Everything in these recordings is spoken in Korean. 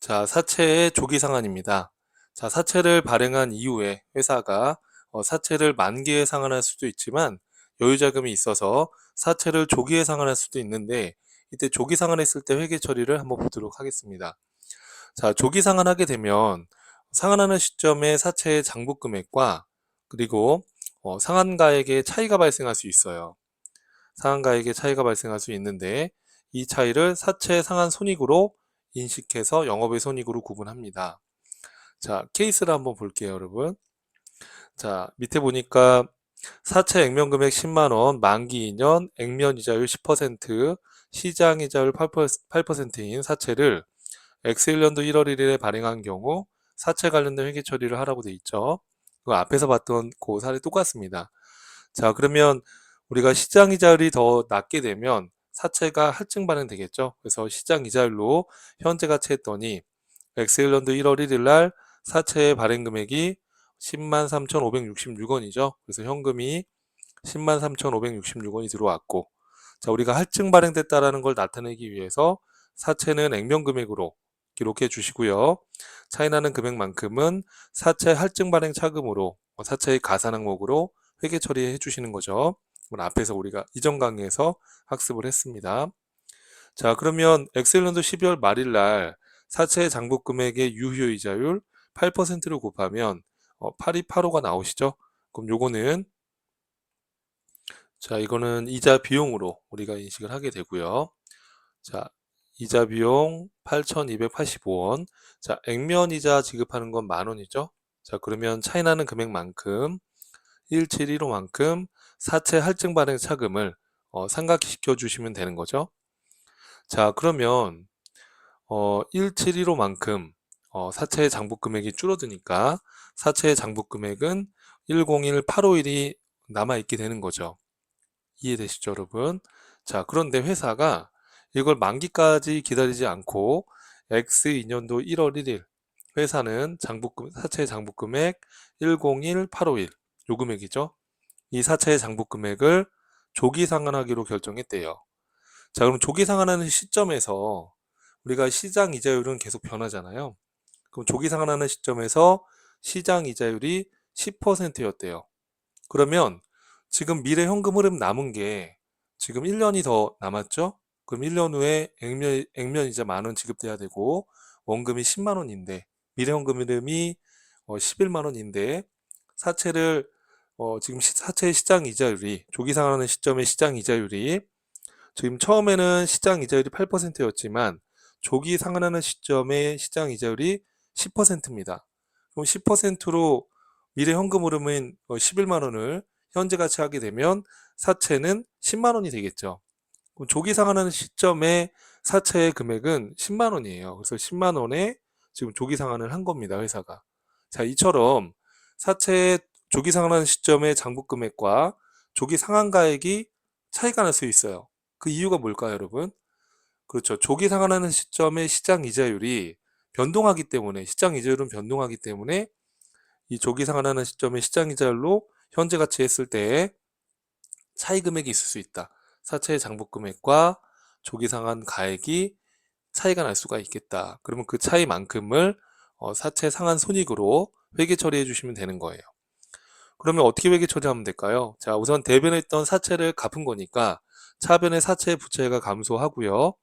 자, 사채의 조기 상환입니다. 자, 사채를 발행한 이후에 회사가 사채를 만기에 상환할 수도 있지만 여유 자금이 있어서 사채를 조기에 상환할 수도 있는데 이때 조기 상환했을 때 회계 처리를 한번 보도록 하겠습니다. 자, 조기 상환하게 되면 상환하는 시점에 사채의 장부 금액과 그리고 상환가액의 차이가 발생할 수 있어요. 상환가액의 차이가 발생할 수 있는데 이 차이를 사채 상환 손익으로 인식해서 영업의 손익으로 구분합니다. 자, 케이스를 한번 볼게요, 여러분. 자, 밑에 보니까 사채 액면 금액 10만 원, 만기 2년, 액면 이자율 10%, 시장 이자율 8%인 사채를 X1년도 1월 1일에 발행한 경우 사채 관련된 회계 처리를 하라고 돼 있죠. 그 앞에서 봤던 그 사례 똑같습니다. 자, 그러면 우리가 시장 이자율이 더 낮게 되면 사채가 할증 발행되겠죠. 그래서 시장 이자율로 현재 가치 했더니 엑셀런드 1월 1일 날 사채의 발행 금액이 10만 3,566원이죠. 그래서 현금이 10만 3,566원이 들어왔고, 자, 우리가 할증 발행됐다라는 걸 나타내기 위해서 사채는 액면 금액으로 기록해 주시고요. 차이나는 금액만큼은 사채 할증 발행 차금으로 사채의 가산 항목으로 회계 처리해 주시는 거죠. 오늘 앞에서 우리가 이전 강의에서 학습을 했습니다. 자, 그러면 엑셀런드 12월 말일 날 사채 장부 금액의 유효이자율 8%를 곱하면 8285가 나오시죠? 그럼 요거는 자, 이거는 이자 비용으로 우리가 인식을 하게 되고요. 자, 이자 비용 8,285원. 자, 액면 이자 지급하는 건 10,000원이죠? 자, 그러면 차이 나는 금액만큼 1715만큼 사채 할증 발행 차금을 삼각시켜 주시면 되는 거죠. 자, 그러면 1715만큼 사채의 장부 금액이 줄어드니까 사채의 장부 금액은 101851이 남아있게 되는 거죠. 이해되시죠, 여러분? 자, 그런데 회사가 이걸 만기까지 기다리지 않고 X2년도 1월 1일 회사는 사채의 장부 금액 101851 요 금액이죠. 이 사채의 장부 금액을 조기 상환하기로 결정했대요. 자, 그럼 조기 상환하는 시점에서 우리가 시장 이자율은 계속 변하잖아요. 그럼 조기 상환하는 시점에서 시장 이자율이 10%였대요. 그러면 지금 미래 현금 흐름 남은 게 지금 1년이 더 남았죠? 그럼 1년 후에 액면 이자 10,000원 지급돼야 되고 원금이 10만 원인데 미래 현금 흐름이 11만 원인데 사채를 지금 사채의 시장 이자율이 조기 상환하는 시점의 시장 이자율이 지금 처음에는 시장 이자율이 8%였지만 조기 상환하는 시점의 시장 이자율이 10%입니다. 그럼 10%로 미래 현금 흐름인 11만 원을 현재 가치하게 되면 사채는 10만 원이 되겠죠. 그럼 조기 상환하는 시점의 사채의 금액은 10만 원이에요. 그래서 10만 원에 지금 조기 상환을 한 겁니다, 회사가. 자, 이처럼 사채의 조기 상환하는 시점의 장부 금액과 조기 상환가액이 차이가 날 수 있어요. 그 이유가 뭘까요, 여러분? 그렇죠. 조기 상환하는 시점의 시장 이자율이 변동하기 때문에, 시장 이자율은 변동하기 때문에 이 조기 상환하는 시점의 시장 이자율로 현재 가치 했을 때 차이 금액이 있을 수 있다. 사채의 장부 금액과 조기 상환 가액이 차이가 날 수가 있겠다. 그러면 그 차이만큼을 사채 상환 손익으로 회계 처리해 주시면 되는 거예요. 그러면 어떻게 회계 처리하면 될까요? 자, 우선 대변했던 사채를 갚은 거니까 차변의 사채 부채가 감소하고요.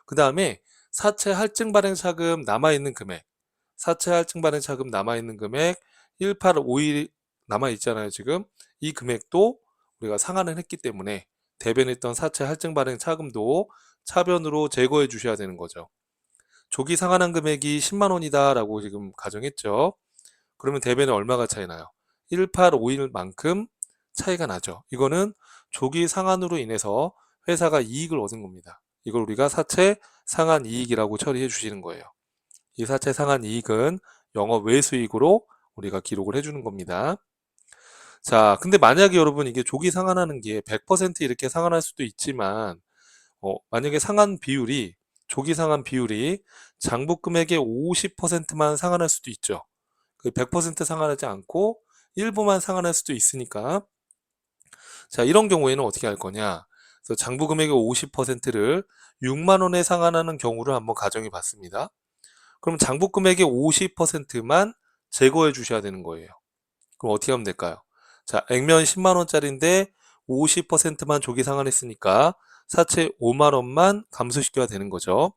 그 다음에 사채 할증 발행 차금 남아있는 금액, 사채 할증 발행 차금 남아있는 금액 1851 남아있잖아요, 지금. 이 금액도 우리가 상환을 했기 때문에 대변했던 사채 할증 발행 차금도 차변으로 제거해 주셔야 되는 거죠. 조기 상환한 금액이 10만 원이다 라고 지금 가정했죠. 그러면 대변에 얼마가 차이 나요? 1851만큼 차이가 나죠. 이거는 조기 상환으로 인해서 회사가 이익을 얻은 겁니다. 이걸 우리가 사채 상환 이익이라고 처리해 주시는 거예요. 이 사채 상환 이익은 영업 외수익으로 우리가 기록을 해주는 겁니다. 자, 근데 만약에 여러분 이게 조기 상환하는 게 100% 이렇게 상환할 수도 있지만 만약에 상환 비율이 조기 상환 비율이 장부 금액의 50%만 상환할 수도 있죠. 그 100% 상환하지 않고 일부만 상환할 수도 있으니까 자, 이런 경우에는 어떻게 할 거냐? 그래서 장부 금액의 50%를 6만 원에 상환하는 경우를 한번 가정해 봤습니다. 그럼 장부 금액의 50%만 제거해 주셔야 되는 거예요. 그럼 어떻게 하면 될까요? 자, 액면 10만 원짜리인데 50%만 조기 상환했으니까 사채 5만 원만 감소시켜야 되는 거죠.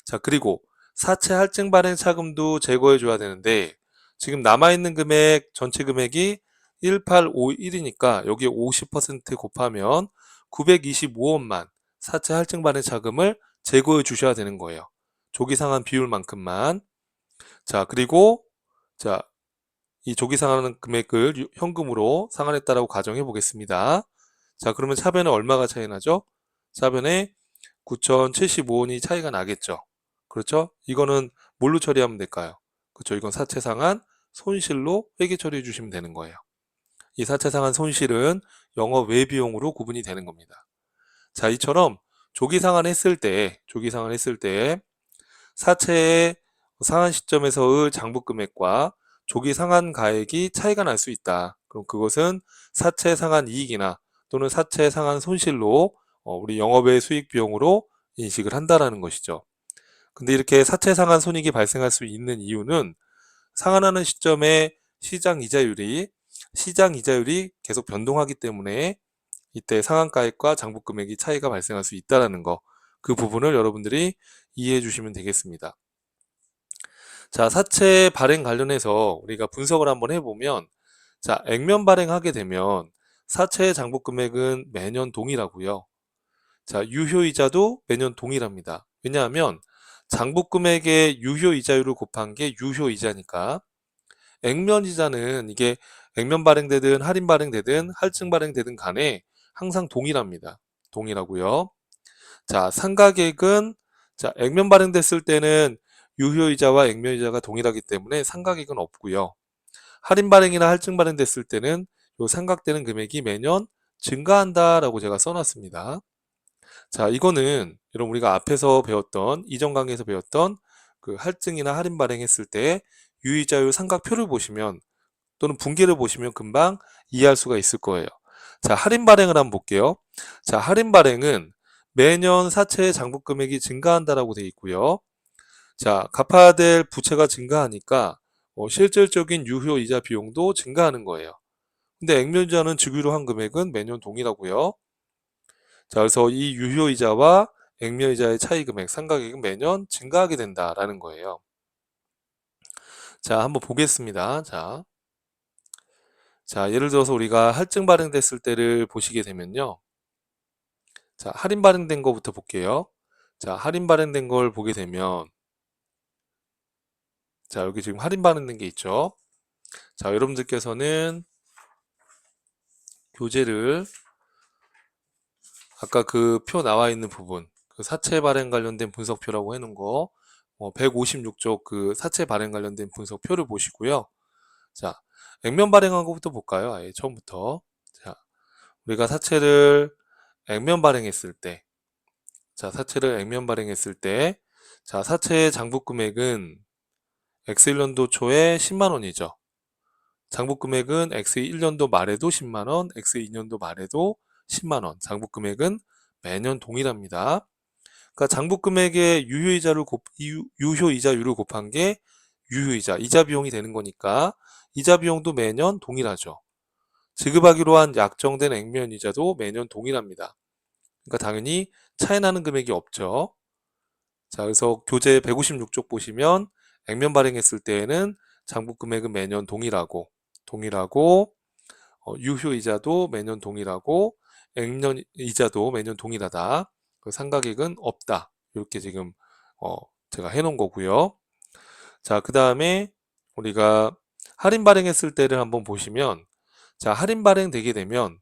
자, 그리고 사채 할증 발행 차금도 제거해 줘야 되는데 지금 남아있는 금액 전체 금액이 1851이니까 여기에 50% 곱하면 925원만 사채 할증 발행 차금을 제거해 주셔야 되는 거예요. 조기 상환 비율만큼만. 자, 그리고 자, 이 조기 상환 금액을 현금으로 상환했다라고 가정해 보겠습니다. 자, 그러면 차변에 얼마가 차이 나죠? 차변에 9,075원이 차이가 나겠죠. 그렇죠? 이거는 뭘로 처리하면 될까요? 그렇죠. 이건 사채상한 손실로 회계 처리해 주시면 되는 거예요. 이 사채상한 손실은 영업 외비용으로 구분이 되는 겁니다. 자, 이처럼 조기 상환했을 때 사채의 상한 시점에서의 장부 금액과 조기 상한 가액이 차이가 날 수 있다. 그럼 그것은 사채 상한 이익이나 또는 사채 상한 손실로 우리 영업외 수익 비용으로 인식을 한다라는 것이죠. 근데 이렇게 사채 상한 손익이 발생할 수 있는 이유는 상환하는 시점에 시장 이자율이 계속 변동하기 때문에 이때 상한가액과 장부 금액이 차이가 발생할 수 있다라는 거. 그 부분을 여러분들이 이해해 주시면 되겠습니다. 자, 사채 발행 관련해서 우리가 분석을 한번 해보면, 자, 액면 발행하게 되면 사채 장부 금액은 매년 동일하고요. 자, 유효이자도 매년 동일합니다. 왜냐하면 장부 금액의 유효이자율을 곱한 게 유효이자니까 액면이자는 이게 액면 발행되든 할인 발행되든 할증 발행되든 간에 항상 동일합니다. 동일하고요. 자, 상가액은 자, 액면 발행됐을 때는 유효이자와 액면이자가 동일하기 때문에 상가액은 없고요. 할인 발행이나 할증 발행됐을 때는 요 상각되는 금액이 매년 증가한다라고 제가 써놨습니다. 자, 이거는 여러분 우리가 앞에서 배웠던 이전 강의에서 배웠던 그 할증이나 할인 발행했을 때 유의자율 삼각표를 보시면 또는 분기를 보시면 금방 이해할 수가 있을 거예요. 자, 할인 발행을 한번 볼게요. 자, 할인 발행은 매년 사채의 장부 금액이 증가한다라고 되어 있고요. 자, 갚아야 될 부채가 증가하니까 실질적인 유효 이자 비용도 증가하는 거예요. 근데 액면이자는 주기로 한 금액은 매년 동일하고요. 자, 그래서 이 유효 이자와 액면 이자의 차이 금액, 상각액은 매년 증가하게 된다라는 거예요. 자, 한번 보겠습니다. 자, 예를 들어서 우리가 할증 발행됐을 때를 보시게 되면요. 자, 할인 발행된 거부터 볼게요. 자, 할인 발행된 걸 보게 되면 자, 여기 지금 할인 발행된 게 있죠. 자, 여러분들께서는 교재를 아까 그 표 나와 있는 부분, 그 사채 발행 관련된 분석표라고 해놓은 거, 156쪽 그 사채 발행 관련된 분석표를 보시고요. 자, 액면 발행한 것부터 볼까요? 아예 처음부터. 자, 우리가 사채를 액면 발행했을 때, 자, 사채를 액면 발행했을 때, 자, 사채의 장부 금액은 X1년도 초에 10만 원이죠. 장부 금액은 X1년도 말에도 10만 원, X2년도 말에도 10만 원. 장부 금액은 매년 동일합니다. 그러니까 장부 금액의 유효이자율을 곱한 게 유효이자, 이자 비용이 되는 거니까 이자 비용도 매년 동일하죠. 지급하기로 한 약정된 액면 이자도 매년 동일합니다. 그러니까 당연히 차이 나는 금액이 없죠. 자, 그래서 교재 156쪽 보시면 액면 발행했을 때에는 장부 금액은 매년 동일하고 유효이자도 매년 동일하고 액면 이자도 매년 동일하다. 그 상각액은 없다. 이렇게 지금 제가 해놓은 거고요. 자, 그 다음에 우리가 할인 발행했을 때를 한번 보시면 자, 할인 발행되게 되면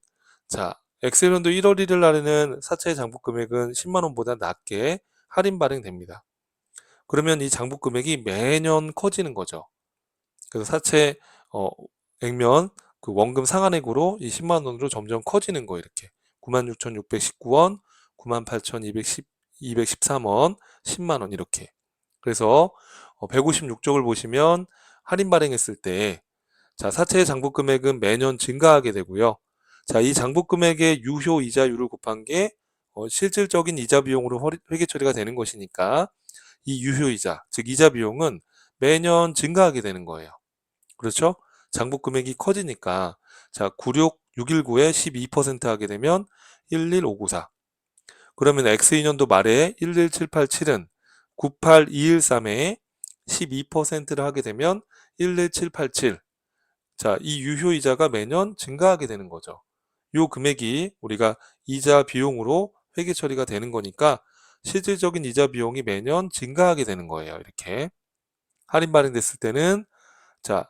자, 엑셀연도 1월 1일 날에는 사채 장부 금액은 10만 원보다 낮게 할인 발행됩니다. 그러면 이 장부 금액이 매년 커지는 거죠. 그래서 사채 액면 그 원금 상환액으로 이 10만 원으로 점점 커지는 거 이렇게 96,619원, 98,213원, 10만 원 이렇게. 그래서 156쪽을 보시면 할인 발행했을 때 자, 사채의 장부 금액은 매년 증가하게 되고요. 자, 이 장부 금액의 유효 이자율을 곱한 게 실질적인 이자 비용으로 회계 처리가 되는 것이니까 이 유효이자, 즉 이자 비용은 매년 증가하게 되는 거예요. 그렇죠? 장부 금액이 커지니까 자 96619에 12% 하게 되면 11594. 그러면 X2년도 말에 11787은 98213에 12%를 하게 되면 11787. 자, 이 유효이자가 매년 증가하게 되는 거죠. 요 금액이 우리가 이자 비용으로 회계 처리가 되는 거니까 실질적인 이자 비용이 매년 증가하게 되는 거예요. 이렇게 할인 발행됐을 때는 자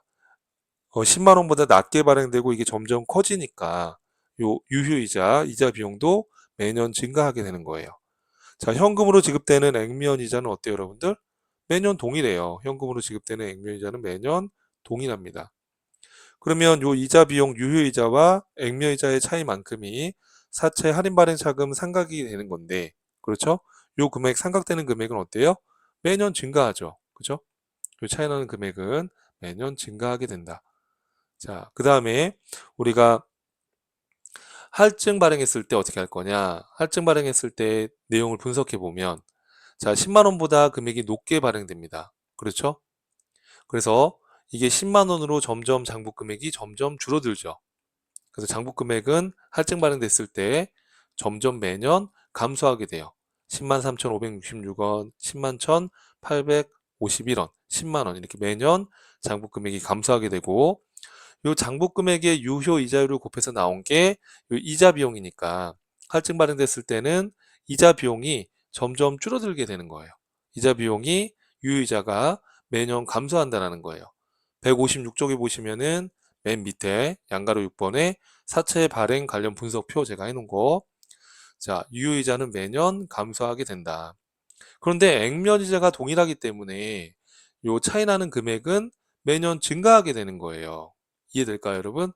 10만 원보다 낮게 발행되고 이게 점점 커지니까 요 유효이자, 이자 비용도 매년 증가하게 되는 거예요. 자, 현금으로 지급되는 액면 이자는 어때요, 여러분들? 매년 동일해요. 현금으로 지급되는 액면 이자는 매년 동일합니다. 그러면 요 이자 비용 유효이자와 액면이자의 차이만큼이 사채 할인 발행 차금 상각이 되는 건데, 그렇죠? 요 금액 상각되는 금액은 어때요? 매년 증가하죠. 그죠? 요 차이 나는 금액은 매년 증가하게 된다. 자, 그 다음에 우리가 할증 발행했을 때 어떻게 할 거냐? 할증 발행했을 때 내용을 분석해 보면 자, 10만 원보다 금액이 높게 발행됩니다. 그렇죠? 그래서 이게 10만 원으로 점점 장부 금액이 점점 줄어들죠. 그래서 장부 금액은 할증 발행됐을 때 점점 매년 감소하게 돼요. 10만 3,566원, 10만 1,851원, 10만 원 이렇게 매년 장부 금액이 감소하게 되고 요 장부 금액의 유효 이자율을 곱해서 나온 게 요 이자 비용이니까 할증 발행됐을 때는 이자 비용이 점점 줄어들게 되는 거예요. 이자 비용이 유효이자가 매년 감소한다는 거예요. 156쪽에 보시면은 맨 밑에 양가로 6번에 사채 발행 관련 분석표 제가 해놓은 거. 자, 유효이자는 매년 감소하게 된다. 그런데 액면이자가 동일하기 때문에 요 차이 나는 금액은 매년 증가하게 되는 거예요. 이해될까요, 여러분?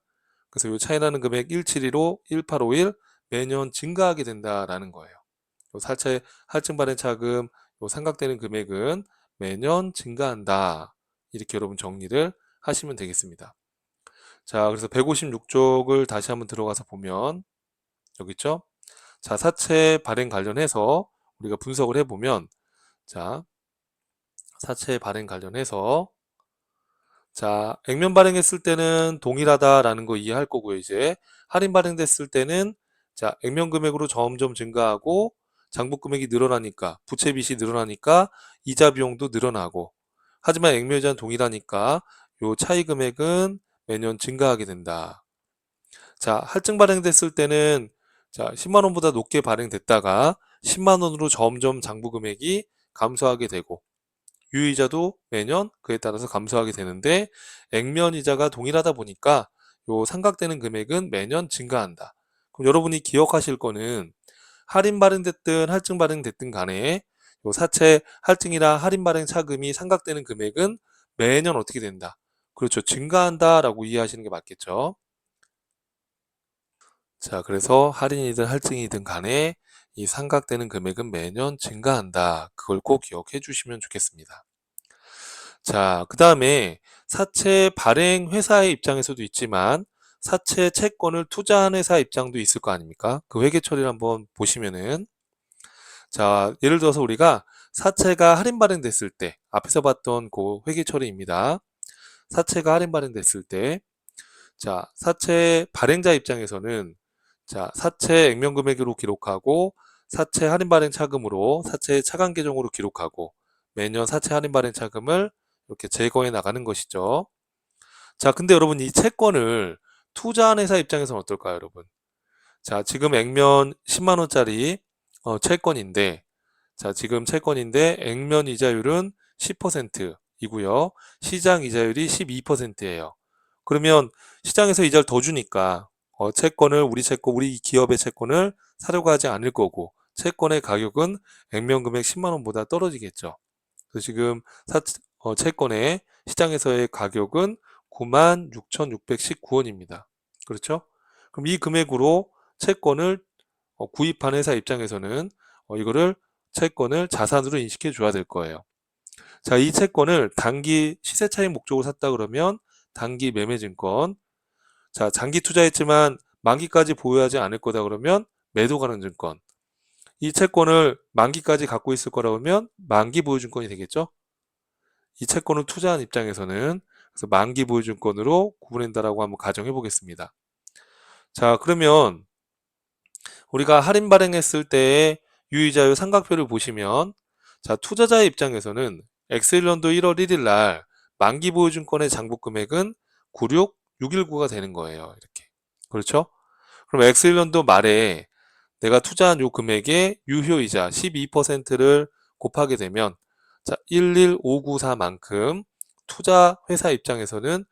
그래서 요 차이 나는 금액 1715, 1851 매년 증가하게 된다라는 거예요. 요 사채 할증 발행 차금 요 삼각되는 금액은 매년 증가한다. 이렇게 여러분 정리를 하시면 되겠습니다. 자, 그래서 156쪽을 다시 한번 들어가서 보면 여기 있죠? 자, 사채 발행 관련해서 우리가 분석을 해보면 자, 사채 발행 관련해서 자, 액면 발행했을 때는 동일하다라는 거 이해할 거고요. 이제 할인 발행됐을 때는 자, 액면 금액으로 점점 증가하고 장부 금액이 늘어나니까 부채 빚이 늘어나니까 이자 비용도 늘어나고 하지만 액면 이자는 동일하니까 요 차이 금액은 매년 증가하게 된다. 자, 할증 발행됐을 때는 자, 10만 원보다 높게 발행됐다가 10만 원으로 점점 장부 금액이 감소하게 되고 유의자도 매년 그에 따라서 감소하게 되는데 액면 이자가 동일하다 보니까 요 삼각되는 금액은 매년 증가한다. 그럼 여러분이 기억하실 거는 할인 발행됐든 할증 발행됐든 간에 요 사채 할증이나 할인 발행 차금이 삼각되는 금액은 매년 어떻게 된다. 그렇죠. 증가한다라고 이해하시는 게 맞겠죠. 자, 그래서 할인이든 할증이든 간에 이 삼각되는 금액은 매년 증가한다. 그걸 꼭 기억해 주시면 좋겠습니다. 자, 그 다음에 사채 발행 회사의 입장에서도 있지만 사채 채권을 투자한 회사 입장도 있을 거 아닙니까? 그 회계 처리를 한번 보시면은 자, 예를 들어서 우리가 사채가 할인 발행됐을 때 앞에서 봤던 그 회계 처리입니다. 사채가 할인 발행됐을 때 자, 사채 발행자 입장에서는 자, 사채 액면 금액으로 기록하고 사채 할인 발행 차금으로 사채 차감 계정으로 기록하고 매년 사채 할인 발행 차금을 이렇게 제거해 나가는 것이죠. 자, 근데 여러분 이 채권을 투자한 회사 입장에서는 어떨까요, 여러분? 자, 지금 액면 10만 원짜리 채권인데 자, 지금 채권인데 액면 이자율은 10%이고요. 시장 이자율이 12%예요. 그러면 시장에서 이자를 더 주니까 채권을 우리 채권 우리 기업의 채권을 사려고 하지 않을 거고 채권의 가격은 액면 금액 10만 원보다 떨어지겠죠. 그래서 지금 채권의 시장에서의 가격은 96,619원입니다. 그렇죠? 그럼 이 금액으로 채권을 구입한 회사 입장에서는 이거를 채권을 자산으로 인식해 줘야 될 거예요. 자, 이 채권을 단기 시세 차익 목적으로 샀다 그러면 단기 매매증권. 자, 장기 투자했지만 만기까지 보유하지 않을 거다 그러면 매도 가능 증권. 이 채권을 만기까지 갖고 있을 거라고 하면 만기 보유증권이 되겠죠. 이 채권을 투자한 입장에서는 그래서 만기 보유증권으로 구분한다라고 한번 가정해 보겠습니다. 자, 그러면 우리가 할인 발행했을 때의 유의자유 삼각표를 보시면 자, 투자자의 입장에서는 X1년도 1월 1일 날 만기 보유증권의 장부 금액은 96619가 되는 거예요. 이렇게. 그렇죠? 그럼 X1년도 말에 내가 투자한 요 금액의 유효이자 12%를 곱하게 되면 자, 11594만큼 투자 회사 입장에서는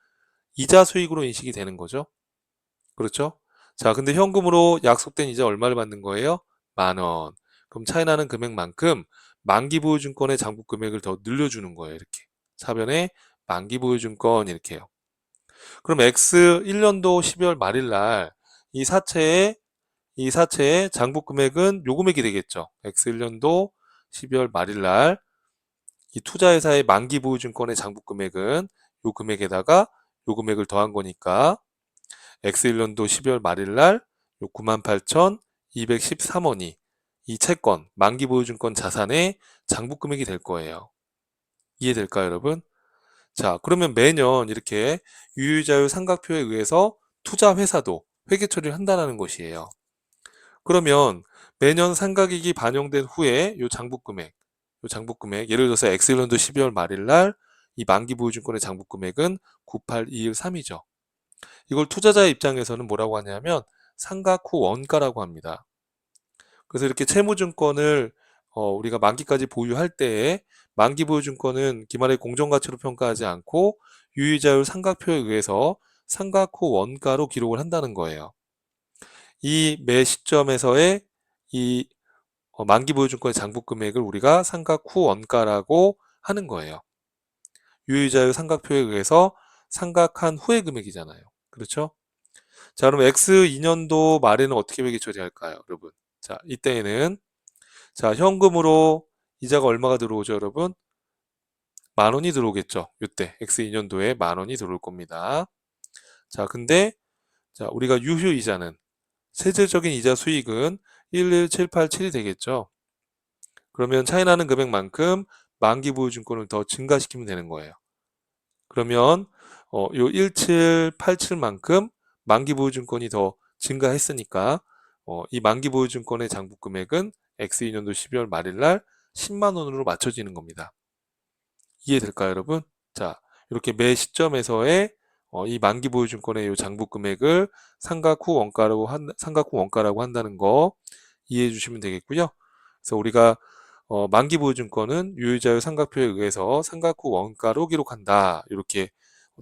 이자 수익으로 인식이 되는 거죠. 그렇죠? 자, 근데 현금으로 약속된 이자 얼마를 받는 거예요? 10,000원. 그럼 차이 나는 금액만큼 만기 보유증권의 장부 금액을 더 늘려주는 거예요. 이렇게. 사변에 만기 보유증권 이렇게 해요. 그럼 X 1년도 12월 말일 날 이 사채의 장부 금액은 요 금액이 되겠죠. X 1년도 12월 말일 날 이 투자회사의 만기 보유증권의 장부 금액은 요 금액에다가 요 금액을 더한 거니까 X1년도 12월 말일 날 98,213원이 이 채권, 만기 보유증권 자산의 장부 금액이 될 거예요. 이해될까요, 여러분? 자, 그러면 매년 이렇게 유효자유 삼각표에 의해서 투자 회사도 회계 처리를 한다는 것이에요. 그러면 매년 상가액이 반영된 후에 요 장부 금액, 예를 들어서 X년도 12월 말일 날 이 만기 보유증권의 장부 금액은 98213이죠. 이걸 투자자의 입장에서는 뭐라고 하냐면 상각 후 원가라고 합니다. 그래서 이렇게 채무증권을 우리가 만기까지 보유할 때에 만기 보유증권은 기말의 공정가치로 평가하지 않고 유의자율 삼각표에 의해서 상각 후 원가로 기록을 한다는 거예요. 이 매 시점에서의 이 만기 보유증권의 장부 금액을 우리가 상각 후 원가라고 하는 거예요. 유의자율 삼각표에 의해서 상각한 후의 금액이잖아요. 그렇죠? 자, 그럼 X2년도 말에는 어떻게 회계 처리할까요, 여러분? 자, 이때에는 자, 현금으로 이자가 얼마가 들어오죠, 여러분? 10,000원이 들어오겠죠. 이때 X2년도에 10,000원이 들어올 겁니다. 자, 근데 자, 우리가 유효 이자는 세제적인 이자 수익은 11787이 되겠죠. 그러면 차이 나는 금액만큼 만기 보유증권을 더 증가시키면 되는 거예요. 그러면 요 1787만큼 만기 보유증권이 더 증가했으니까 이 만기 보유증권의 장부 금액은 X2년도 12월 말일 날 10만 원으로 맞춰지는 겁니다. 이해될까요, 여러분? 자, 이렇게 매 시점에서의 이 만기 보유증권의 요 장부 금액을 상각 후 원가라고 한다는 거 이해해 주시면 되겠고요. 그래서 우리가 만기 보유증권은 유효자율 삼각표에 의해서 상각 후 원가로 기록한다. 이렇게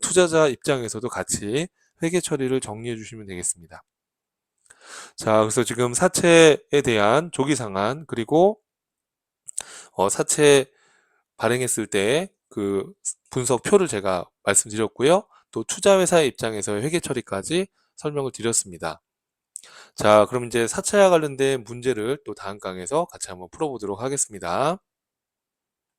투자자 입장에서도 같이 회계 처리를 정리해 주시면 되겠습니다. 자, 그래서 지금 사채에 대한 조기 상환 그리고 사채 발행했을 때 그 분석표를 제가 말씀드렸고요. 또 투자회사의 입장에서의 회계 처리까지 설명을 드렸습니다. 자, 그럼 이제 사채와 관련된 문제를 또 다음 강에서 같이 한번 풀어보도록 하겠습니다.